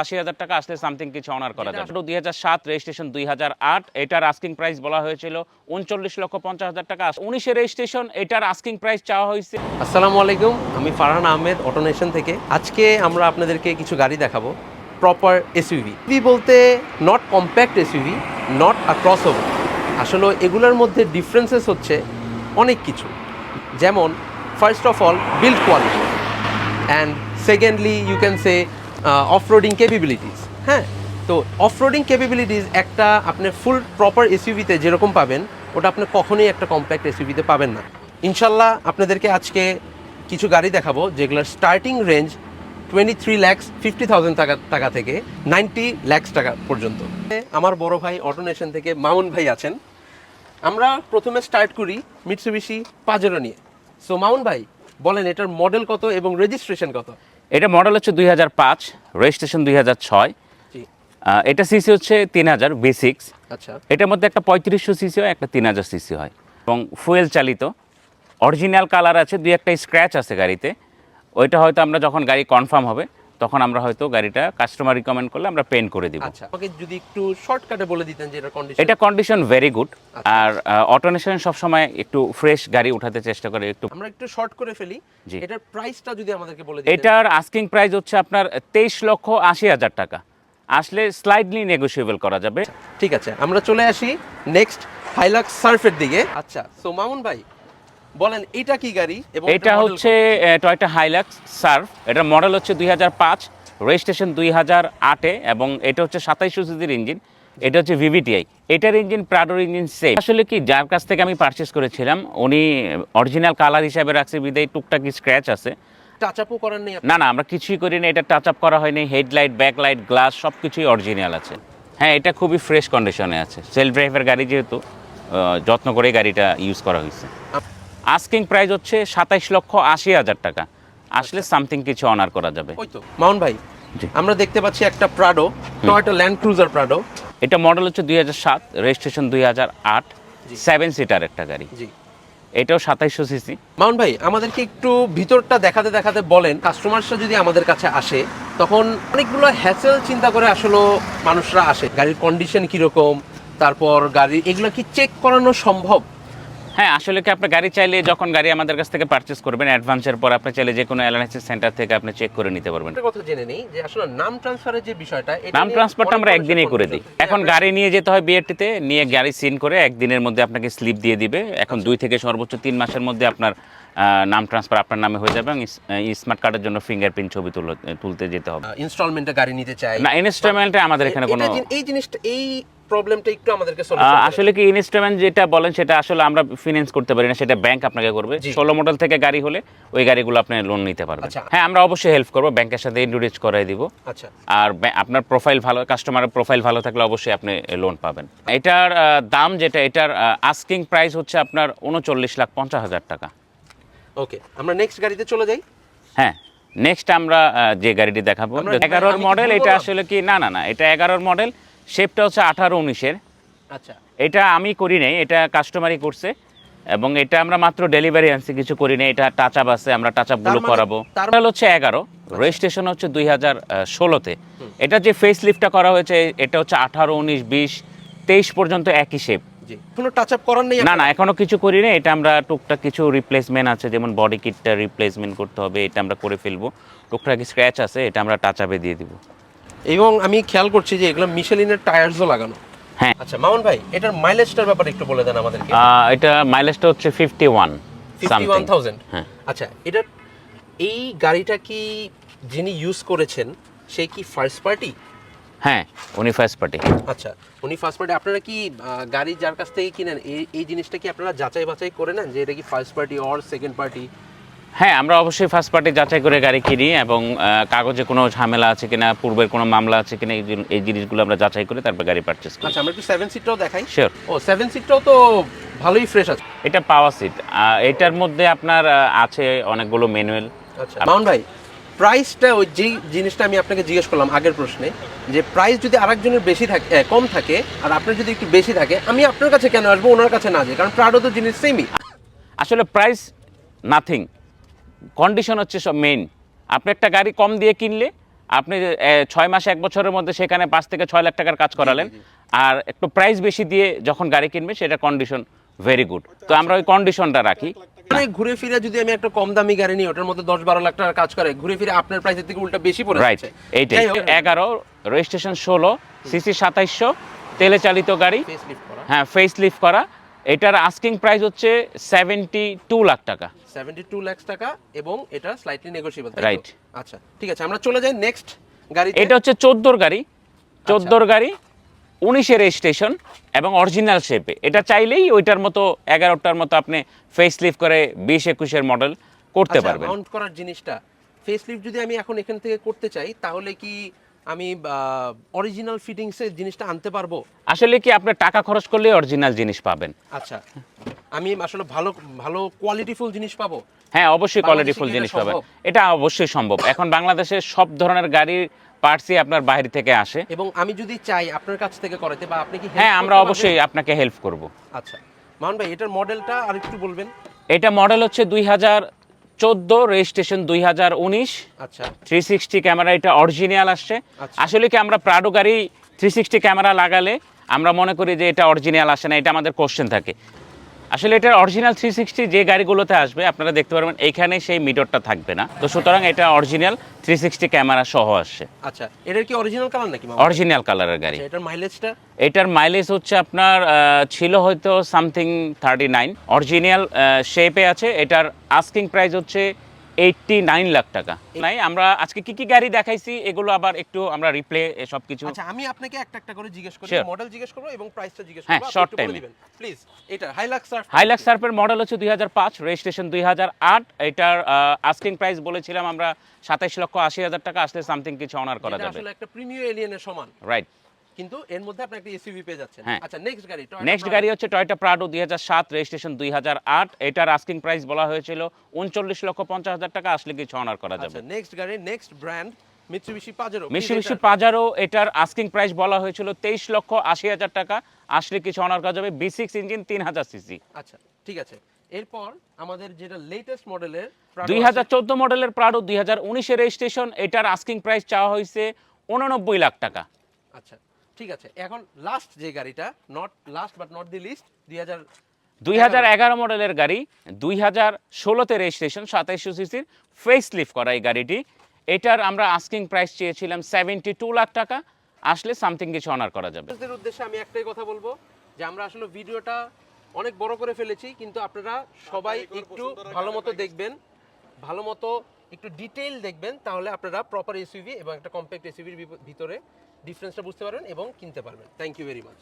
80,000 টাকা আসলে সামথিং কিছু অনার করা যাবে। 2007 রেজিস্ট্রেশন 2008, এটার আস্কিং প্রাইস বলা হয়েছিল 39,50,000 টাকা। 19 রেজিস্ট্রেশন, এটার আস্কিং প্রাইস চাওয়া হয়েছে। আসসালামু আলাইকুম, আমি ফারহান আহমেদ অটোনেশন থেকে। আজকে আমরা আপনাদেরকে কিছু গাড়ি দেখাবো, প্রপার এসইউভি। বলতে not compact SUV, not a crossover. আসলে এগুলোর মধ্যে ডিফারেন্সেস হচ্ছে অনেক কিছু, যেমন first of all build quality, and secondly you can say offroading capabilities. হ্যাঁ, তো অফরোডিং ক্যাপাবিলিটিস একটা আপনি ফুল প্রপার এসইউভিতে যেরকম পাবেন, ওটা আপনি কখনোই একটা কম্প্যাক্ট এসইউভিতে পাবেন না। ইনশাল্লাহ আপনাদেরকে আজকে কিছু গাড়ি দেখাবো যেগুলোর স্টার্টিং রেঞ্জ 23,50,000 টাকা থেকে 90 লাখ টাকা পর্যন্ত। আমার বড় ভাই অটোনেশন থেকে মামুন ভাই আছেন। আমরা প্রথমে স্টার্ট করি মিৎসুবিশি পাজেরো নিয়ে। সো মামুন ভাই বলেন, এটার মডেল কত এবং রেজিস্ট্রেশন কত? এটা মডেল হচ্ছে 2005, রেজিস্ট্রেশন 2006। এটা সিসি হচ্ছে 3000 V6। আচ্ছা, এটার মধ্যে একটা 3500 সিসি হয়, একটা 3000 সিসি হয় এবং ফুয়েল চালিত। অরিজিনাল কালার আছে, দুই একটা স্ক্র্যাচ আছে গাড়িতে। ওইটা হয়তো আমরা যখন গাড়ি কনফার্ম হবে তখন আমরা হয়তো গাড়িটা কাস্টমার রিকমেন্ড করলে আমরা পেন্ট করে দিব। আচ্ছা, আমাকে যদি একটু শর্টকাটে বলে দিতেন যে এটার কন্ডিশন। এটা কন্ডিশন ভেরি গুড। আর অটোনেশন সবসময় একটু ফ্রেশ গাড়ি উঠাতে চেষ্টা করে। একটু আমরা একটু শর্ট করে ফেলি, জি। এটার প্রাইসটা যদি আমাদেরকে বলে দিতেন। এটার আস্কিং প্রাইস হচ্ছে আপনার 23,80,000 টাকা। আসলে স্লাইডলি নেগোশিয়েবল করা যাবে। ঠিক আছে, আমরা চলে আসি নেক্সট হাইলাক্স সার্ফের দিকে। আচ্ছা, সো মামুন ভাই বলেন এটা কি গাড়ি এবং এটা হচ্ছে টয়োটা হাইলাক্স সার্ফ। এটার মডেল হচ্ছে 2005, রেজিস্ট্রেশন 2008-এ এবং এটা হচ্ছে 2700 সিসির ইঞ্জিন। এটা হচ্ছে ভিভিটিআই। এটার ইঞ্জিন প্রাডোর ইঞ্জিন সেম। আসলে কি, যার কাছ থেকে আমি পারচেস করেছিলাম উনি অরিজিনাল কালার হিসাবে রাখছে, বিদায় টুকটাক স্ক্র্যাচ আছে। টাচ আপও করেন নাই? না, আমরা কিছুই করি না। এটা টাচ আপ করা হয়নি। হেডলাইট, ব্যাকলাইট, গ্লাস সব কিছুই অরিজিনাল আছে। হ্যাঁ, এটা খুবই ফ্রেশ কন্ডিশনে আছে। সেলফ ড্রাইভের গাড়ি যেহেতু যত্ন করে গাড়িটা ইউজ করা হয়েছে। আস্কিং প্রাইস হচ্ছে 27,80,000 টাকা। আসলে সামথিং কিছু অনার করা যাবে। ওই তো মামুন ভাই, আমরা দেখতে পাচ্ছি একটা Prado, Toyota land cruiser Prado. এটা মডেল হচ্ছে 2007, রেজিস্ট্রেশন 2008, 7 সিটার একটা গাড়ি। জি, এটাও 2700 সিসি। মামুন ভাই আমাদেরকে একটু ভিতরটা দেখাতে দেখাতে বলেন, কাস্টমাররা যদি আমাদের কাছে আসে তখন অনেকগুলো হ্যাসেল চিন্তা করে আসলে মানুষরা আসে, গাড়ির কন্ডিশন কিরকম, তারপর গাড়ি এগুলো কি চেক করানো সম্ভব? হ্যাঁ, আসলে কি, আপনার গাড়ি চাইলে যখন গাড়ি আমাদের কাছ থেকে পারচেস করবেন অ্যাডভান্সের পর আপনি চাইলে যে কোনো এলএনএস সেন্টার থেকে আপনি চেক করে নিতে পারবেন। একটা কথা জেনে নেই যে আসলে নাম ট্রান্সফারের যে বিষয়টা, নাম ট্রান্সফারটা আমরা একদিনেই করে দিই। এখন গাড়ি নিয়ে যেতে হয় বিআরটিতে, নিয়ে গাড়ি সিন করে একদিনের মধ্যে আপনাকে স্লিপ দিয়ে দিবে। এখন 2 থেকে সর্বোচ্চ 3 মাসের মধ্যে আপনার নাম ট্রান্সফার আপনার নামে হয়ে যাবে এবং স্মার্ট কার্ডের জন্য ফিঙ্গারপ্রিন্ট ছবি তুলতে যেতে হবে। ইনস্টলমেন্টে গাড়ি নিতে চাই না, ইনস্টলমেন্টে আমাদের এখানে কোনো এই জিনিসটা, এই প্রবলেমটা একটু আমাদেরকে সলিউশন। আসলে কি, ইনস্টলমেন্ট যেটা বলেন সেটা আসলে আমরা ফিনান্স করতে পারি না, সেটা ব্যাংক আপনাকে করবে। 16 মডেল থেকে গাড়ি হলে ওই গাড়িগুলো আপনি লোন নিতে পারবেন। হ্যাঁ, আমরা অবশ্যই হেল্প করব, ব্যাংকের সাথে ইন্ট্রোডিউস করাই দিব। আচ্ছা, আর আপনার প্রোফাইল ভালো, কাস্টমারের প্রোফাইল ভালো থাকলে অবশ্যই আপনি লোন পাবেন। এটার দাম যেটা, এটার আস্কিং প্রাইস হচ্ছে আপনার 39,50,000 টাকা। ওকে, আমরা নেক্সট গাড়িতে চলে যাই। হ্যাঁ, নেক্সট আমরা যে গাড়িটি দেখাবো 11-র মডেল। এটা আসলে কি, না, এটা 11-র মডেল। শেপটা হচ্ছে 18-19-এর। আচ্ছা, এটা আমি করি নাই, এটা কাস্টমারই করছে এবং এটা আমরা মাত্র ডেলিভারি আনছি, কিছু করি নাই। এটা টাচ আপ আছে, আমরা টাচ আপগুলো করাবো। মডেল হচ্ছে 11, রেজিস্ট্রেশন হচ্ছে 2016-তে। এটা যে ফেস লিফটটা করা হয়েছে এটা হচ্ছে 18, 19, 20, 23 পর্যন্ত একই শেপ। কোনো টাচ আপ করার নেই? না, এখনো কিছু করি না। এটা আমরা টুকটাক কিছু রিপ্লেসমেন্ট আছে, যেমন বডি কিটটা রিপ্লেসমেন্ট করতে হবে, এটা আমরা করে ফেলবো। টুকটাক স্ক্র্যাচ আছে, এটা আমরা টাচ আপে দিয়ে দিব। এবং আমি খেয়াল করছি যে এগুলো মিশেলিনের টায়ারসও লাগানো। হ্যাঁ। আচ্ছা মামুন ভাই, এটার মাইলেজটার ব্যাপারে একটু বলে দেন আমাদেরকে। এটা মাইলেজটা হচ্ছে 51,000। হ্যাঁ। আচ্ছা, এটা এই গাড়িটা কি যিনি ইউজ করেছেন সে কি ফার্স্ট পার্টি? হ্যাঁ, উনি ফার্স্ট পার্টি। আচ্ছা, উনি ফার্স্ট পার্টি। আপনারা কি গাড়ি যার কাছ থেকে কিনেন এই জিনিসটা কি আপনারা যাচাই বাছাই করে নেন যে এটা কি first party or second party? হ্যাঁ, আমরা অবশ্যই ফার্স্ট পার্টি যাচাই করে গাড়ি কিনি এবং কাগজে কোনো ঝামেলা আছে কিনা, পূর্বের কোনো মামলা আছে কিনা, এই জিনিসগুলো আমরা যাচাই করে তারপর গাড়ি পারচেজ করি। আচ্ছা, আমরা একটু 7 সিটটাও দেখাই। শিওর। ও, 7 সিটটাও তো ভালোই ফ্রেশ আছে। এটা পাওয়ার সিট। এটার মধ্যে আপনার আছে অনেকগুলো ম্যানুয়াল। আচ্ছা মামুন ভাই, প্রাইসটা ওই যেই জিনিসটা আমি আপনাকে জিজ্ঞেস করলাম আগের প্রশ্নে, যে প্রাইস যদি আরেকজনের বেশি থাকে, কম থাকে, আর আপনার যদি একটু বেশি থাকে, আমি আপনার কাছে কেন আসবো, ওনার কাছে না যাই? কারণ প্রাডো তো জিনিস সেমই। আসলে প্রাইস নাথিং, কন্ডিশন হচ্ছে সব মেইন। আপনি একটা গাড়ি কম দিয়ে কিনলে আপনি 6 মাস 1 বছরের মধ্যে সেখানে 5 থেকে 6 লাখ টাকার কাজ করালেন, আর একটু প্রাইস বেশি দিয়ে যখন গাড়ি কিনবে সেটা কন্ডিশন ভেরি গুড, তো আমরা ওই কন্ডিশনটা রাখি। মানে ঘুরে ফিরে যদি আমি একটা কম দামি গাড়ি নিই ওটার মধ্যে 10-12 লাখ টাকার কাজ করে, ঘুরে ফিরে আপনার প্রাইসের থেকে উল্টা বেশি পড়ে রাইট, যাচ্ছে। এইটাই। যাই হোক, 11 রেজিস্ট্রেশন 16 সিসি 2700 তেলে চালিত গাড়ি, facelift করা হ্যাঁ ফেস লিফট করা। এটার আস্কিং প্রাইস হচ্ছে 72 লাখ টাকা। 72 লাখ টাকা এবং এটা স্লাইটলি নেগোশিয়েবল। Right. আচ্ছা ঠিক আছে, আমরা চলে যাই নেক্সট গাড়ি। এটা হচ্ছে 14 গাড়ি, 14 গাড়ি 19 রেজিস্ট্রেশন এবং অরিজিনাল শেপে। এটা চাইলেই ওইটার মতো 11টার মতো আপনি ফেস লিফট করে 20-21 মডেল করতে পারবেন। মাউন্ট করার জিনিসটা ফেসলিফট যদি আমি এখন এখান থেকে করতে চাই তাহলে কি আমি অরিজিনাল ফিটিংসের জিনিসটা আনতে পারবো? আসলে কি আপনি টাকা খরচ করলে অরিজিনাল জিনিস পাবেন। আচ্ছা, আমি আসলে ভালো ভালো কোয়ালিটিফুল জিনিস পাবো? হ্যাঁ অবশ্যই বাংলাদেশে কোয়ালিটিফুল কি জিনিস এটা পাবেন, সম্ভব? এটা অবশ্যই সম্ভব। এখন বাংলাদেশে সব ধরনের গাড়ির পার্টসই আপনার বাইরে থেকে আসে। এবং আমি যদি চাই আপনার কাছ থেকে করাতে বা আপনি কি help হ্যাঁ করতে আমরা পারবেন? অবশ্যই আপনাকে হেল্প করব। আচ্ছা মামুন ভাই, এটার মডেলটা আর একটু বলবেন। এটা মডেল হচ্ছে 2014, রেজিস্ট্রেশন 2019, আচ্ছা 360 ক্যামেরা, এটা অরিজিনাল আসছে। আচ্ছা। আসলে কি আমরা প্রাডো গাড়ি 360 ক্যামেরা লাগালে আমরা মনে করি যে এটা অরিজিনাল আসে না, এটা আমাদের কোশ্চেন থাকে। আসলে এটা অরিজিনাল 360 যে গাড়িগুলোতে আসবে আপনারা দেখতে পারবেন এইখানে সেই মিটারটা থাকবে না, তো সুতরাং এটা অরিজিনাল 360 ক্যামেরা সহ আসছে। আচ্ছা, এটার কি অরিজিনাল কালার নাকি মামুন? অরিজিনাল কালারের গাড়ি। আচ্ছা, এটার মাইলেজটা? এটার মাইলেজ হচ্ছে আপনার ছিল হয়তো সামথিং 39, অরিজিনাল শেপে আছে। এটার আস্কিং প্রাইস হচ্ছে 89 লাখ টাকা। নাই আমরা আজকে কি কি গাড়ি দেখাইছি এগুলো আবার একটু আমরা রিপ্লে সব কিছু। আচ্ছা, আমি আপনাকে একটা একটা করে জিজ্ঞেস করি, Sure. মডেল জিজ্ঞেস করব এবং প্রাইসটা জিজ্ঞেস করব। হ্যাঁ, আপনি short একটু বলে time-এ। দিবেন প্লিজ। এটা হাইলাক্স সার্ফ। হাইলাক্স সার্ফের মডেল হচ্ছে 2005, রেজিস্ট্রেশন 2008। এটার আস্কিং প্রাইস বলেছিলাম আমরা 27,80,000 টাকা, আসলে সামথিং কিছু অনার করা এটা যাবে। আসলে একটা প্রিমিয়াম এলিয়নের সমান, রাইট। কিন্তু এর মধ্যে আপনি একটা এসইউভি পেয়ে যাচ্ছেন। হ্যাঁ। আচ্ছা, নেক্সট গাড়ি নেক্সট গাড়ি হচ্ছে টয়োটা প্রাডো 2007, রেজিস্ট্রেশন 2008। এটার আস্কিং প্রাইস বলা হয়েছিল 39,50,000 টাকা, আসলে কিছু অনার করা যাবে। আচ্ছা, নেক্সট গাড়ি, next brand Mitsubishi Pajero. Mitsubishi Pajero, এটার আস্কিং প্রাইস বলা হয়েছিল 23,80,000 টাকা, আসলে কিছু অনার করা যাবে। B6 engine 3000 CC. আচ্ছা ঠিক আছে, এরপর আমাদের যেটা লেটেস্ট মডেলের 2014 মডেলের প্রাডো 2019 রেজিস্ট্রেশন, এটার আস্কিং প্রাইস চাওয়া হয়েছে 89 লাখ টাকা। আচ্ছা ঠিক আছে, এখন লাস্ট যে গাড়িটা, not last but not the least, 2011 মডেলের গাড়ি, 2016তে রেজিস্ট্রেশন, 2700 সিসির ফেস লিফট করা এই গাড়িটি। এটার আমরা আস্কিং প্রাইস চেয়েছিলাম 72 লাখ টাকা, আসলে সামথিং কিছু অনার করা যাবে। আপনাদের উদ্দেশ্যে আমি একটাই কথা বলবো যে আমরা আসলে ভিডিওটা অনেক বড় করে ফেলেছি, কিন্তু আপনারা সবাই একটু ভালো মতো দেখবেন, ভালো মতো একটু ডিটেইল দেখবেন, তাহলে আপনারা প্রপার এসইউভি এবং একটা কম্প্যাক্ট এসইউভির ভিতরে ডিফারেন্সটা বুঝতে পারবেন এবং কিনতে পারবেন। Thank you very much.